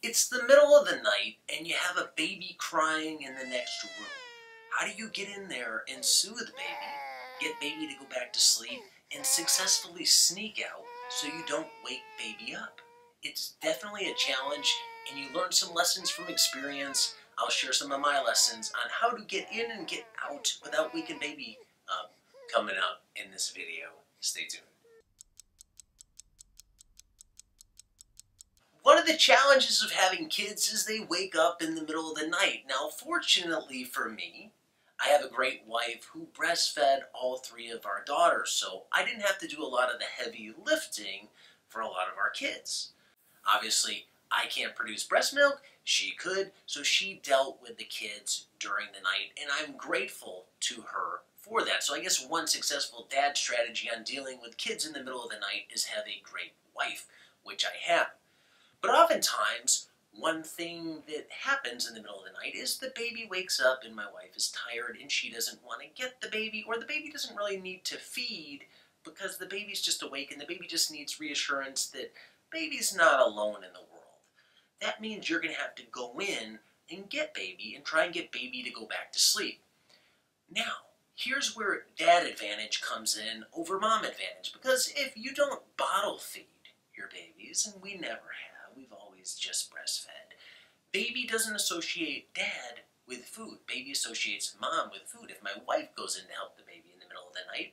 It's the middle of the night and you have a baby crying in the next room. How do you get in there and soothe baby, get baby to go back to sleep, and successfully sneak out so you don't wake baby up? It's definitely a challenge, and you learn some lessons from experience. I'll share some of my lessons on how to get in and get out without waking baby up coming up in this video. Stay tuned. One of the challenges of having kids is they wake up in the middle of the night. Now, fortunately for me, I have a great wife who breastfed all three of our daughters, so I didn't have to do a lot of the heavy lifting for a lot of our kids. Obviously, I can't produce breast milk. She could, so she dealt with the kids during the night, and I'm grateful to her for that. So I guess one successful dad strategy on dealing with kids in the middle of the night is have a great wife, which I have. But oftentimes, one thing that happens in the middle of the night is the baby wakes up and my wife is tired and she doesn't want to get the baby, or the baby doesn't really need to feed because the baby's just awake and the baby just needs reassurance that baby's not alone in the world. That means you're going to have to go in and get baby and try and get baby to go back to sleep. Now, here's where dad advantage comes in over mom advantage, because if you don't bottle feed your babies, and we never have, we've always just breastfed, baby doesn't associate dad with food. Baby associates mom with food. If my wife goes in to help the baby in the middle of the night,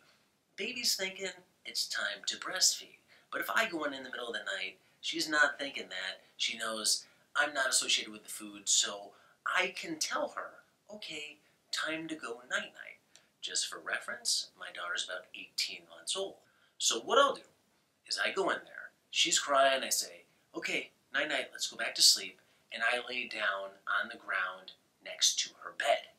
baby's thinking it's time to breastfeed. But if I go in the middle of the night, she's not thinking that. She knows I'm not associated with the food, so I can tell her, okay, time to go night-night. Just for reference, my daughter's about 18 months old. So what I'll do is I go in there, she's crying, I say, okay, night-night, let's go back to sleep, and I lay down on the ground next to her bed.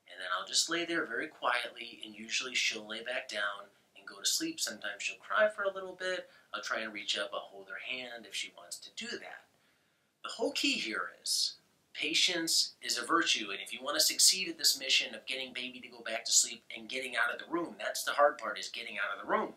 And then I'll just lay there very quietly, and usually she'll lay back down and go to sleep. Sometimes she'll cry for a little bit. I'll try and reach up, I'll hold her hand if she wants to do that. The whole key here is patience is a virtue, and if you want to succeed at this mission of getting baby to go back to sleep and getting out of the room, that's the hard part, is getting out of the room,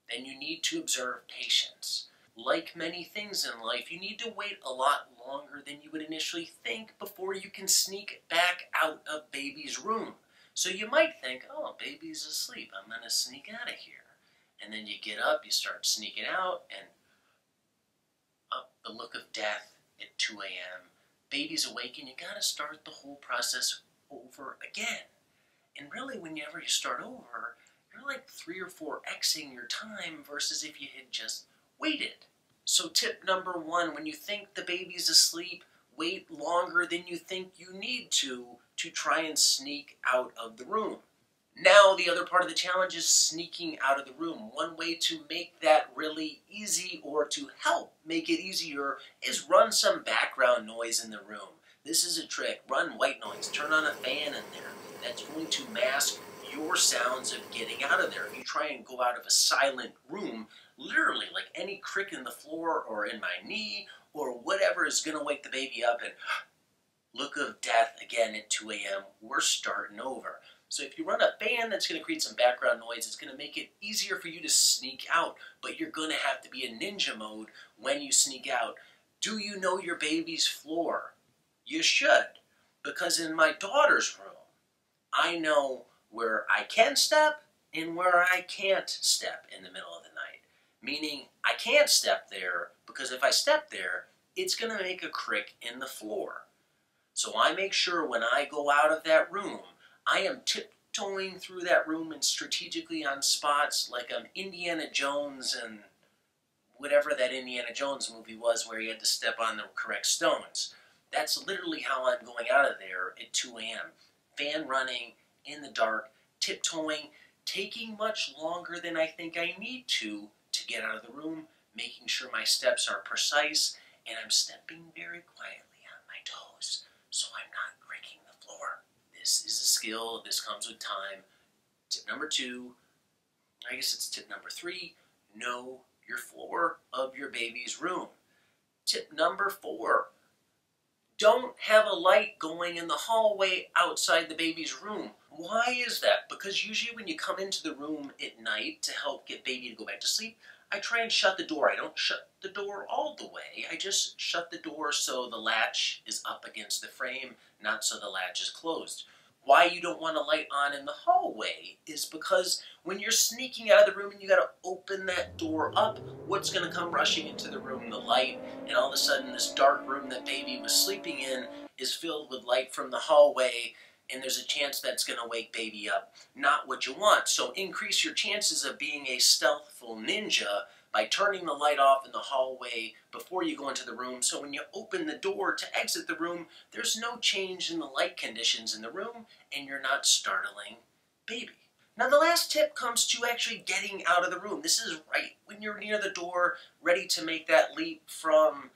then you need to observe patience. Like many things in life, you need to wait a lot longer than you would initially think before you can sneak back out of baby's room. So you might think, oh, baby's asleep, I'm going to sneak out of here. And then you get up, you start sneaking out, and up the look of death at 2 a.m. Baby's awake, and you got to start the whole process over again. And really, whenever you start over, you're like 3 or 4xing your time versus if you had just waited. So tip number 1, when you think the baby's asleep, wait longer than you think you need to try and sneak out of the room. Now the other part of the challenge is sneaking out of the room. One way to make that really easy, or to help make it easier, is run some background noise in the room. This is a trick. Run white noise. Turn on a fan in there. That's going to mask your sounds of getting out of there. If you try and go out of a silent room, literally like any crick in the floor or in my knee or whatever is going to wake the baby up, and look of death again at 2 a.m., we're starting over. So if you run a fan, that's going to create some background noise. It's going to make it easier for you to sneak out, but you're going to have to be in ninja mode when you sneak out. Do you know your baby's floor? You should, because in my daughter's room, I know where I can step and where I can't step in the middle of the night. Meaning, I can't step there because if I step there, it's going to make a crick in the floor. So I make sure when I go out of that room, I am tiptoeing through that room and strategically on spots like I'm Indiana Jones and whatever that Indiana Jones movie was where he had to step on the correct stones. That's literally how I'm going out of there at 2 a.m. Fan running, in the dark, tiptoeing, taking much longer than I think I need to get out of the room, making sure my steps are precise, and I'm stepping very quietly on my toes so I'm not cricking the floor. This is a skill. This comes with time. Tip number 2, I guess it's tip number 3, know your floor of your baby's room. Tip number 4, don't have a light going in the hallway outside the baby's room. Why is that? Because usually when you come into the room at night to help get baby to go back to sleep, I try and shut the door. I don't shut the door all the way. I just shut the door so the latch is up against the frame, not so the latch is closed. Why you don't want a light on in the hallway is because when you're sneaking out of the room and you got to open that door up, what's going to come rushing into the room? The light, and all of a sudden this dark room that baby was sleeping in is filled with light from the hallway, and there's a chance that's going to wake baby up. Not what you want. So increase your chances of being a stealthful ninja by turning the light off in the hallway before you go into the room, so when you open the door to exit the room, there's no change in the light conditions in the room, and you're not startling baby. Now the last tip comes to actually getting out of the room. This is right when you're near the door, ready to make that leap from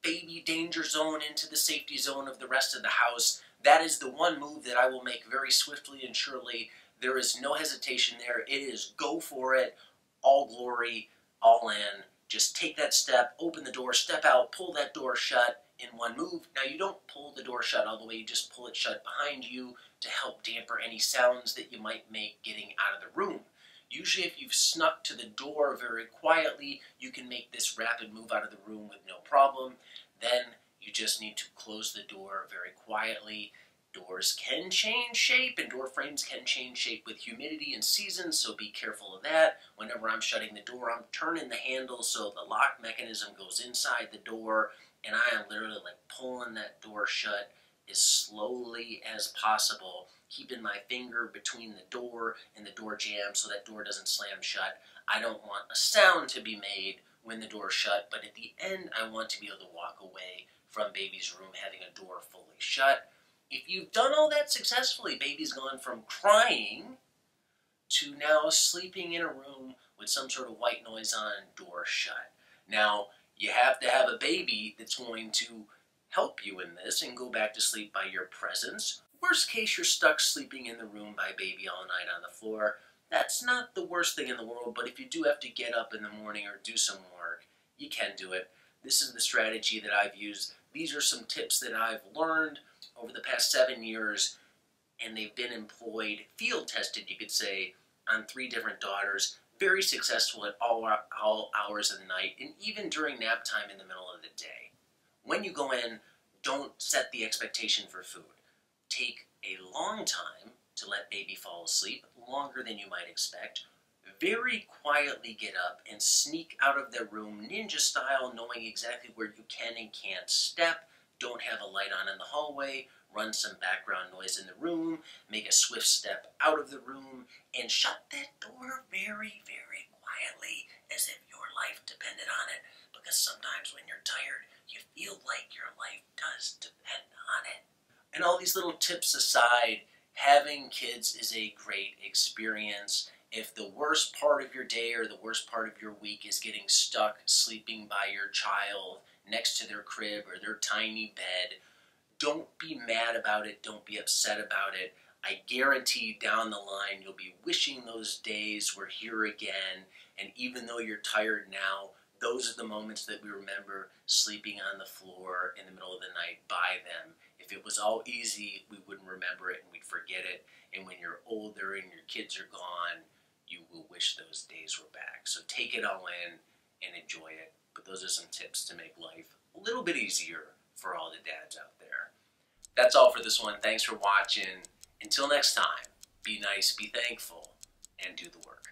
baby danger zone into the safety zone of the rest of the house. That is the one move that I will make very swiftly and surely. There is no hesitation there. It is go for it, all glory, all in. Just take that step, open the door, step out, pull that door shut in one move. Now you don't pull the door shut all the way, you just pull it shut behind you to help damper any sounds that you might make getting out of the room. Usually if you've snuck to the door very quietly, you can make this rapid move out of the room with no problem. Then you just need to close the door very quietly. Doors can change shape, and door frames can change shape with humidity and seasons, so be careful of that. Whenever I'm shutting the door, I'm turning the handle so the lock mechanism goes inside the door, and I am literally like pulling that door shut as slowly as possible, keeping my finger between the door and the door jamb so that door doesn't slam shut. I don't want a sound to be made when the door's shut, but at the end, I want to be able to walk away from baby's room having a door fully shut. If you've done all that successfully, baby's gone from crying to now sleeping in a room with some sort of white noise on, door shut. Now, you have to have a baby that's going to help you in this and go back to sleep by your presence. Worst case, you're stuck sleeping in the room by baby all night on the floor. That's not the worst thing in the world, but if you do have to get up in the morning or do some work, you can do it. This is the strategy that I've used. These are some tips that I've learned over the past 7 years, and they've been employed, field tested, you could say, on 3 different daughters. Very successful at all hours of the night, and even during nap time in the middle of the day. When you go in, don't set the expectation for food. Take a long time to let baby fall asleep, longer than you might expect. Very quietly get up and sneak out of their room, ninja style, knowing exactly where you can and can't step. Don't have a light on in the hallway, run some background noise in the room, make a swift step out of the room, and shut that door very, very quietly, as if your life depended on it. Because sometimes when you're tired, you feel like your life does depend on it. And all these little tips aside, having kids is a great experience. If the worst part of your day or the worst part of your week is getting stuck sleeping by your child next to their crib or their tiny bed, don't be mad about it. Don't be upset about it. I guarantee down the line you'll be wishing those days were here again. And even though you're tired now, those are the moments that we remember sleeping on the floor in the middle of the night by them. If it was all easy, we wouldn't remember it and we'd forget it. And when you're older and your kids are gone, you will wish those days were back. So take it all in and enjoy it. But those are some tips to make life a little bit easier for all the dads out there. That's all for this one. Thanks for watching. Until next time, be nice, be thankful, and do the work.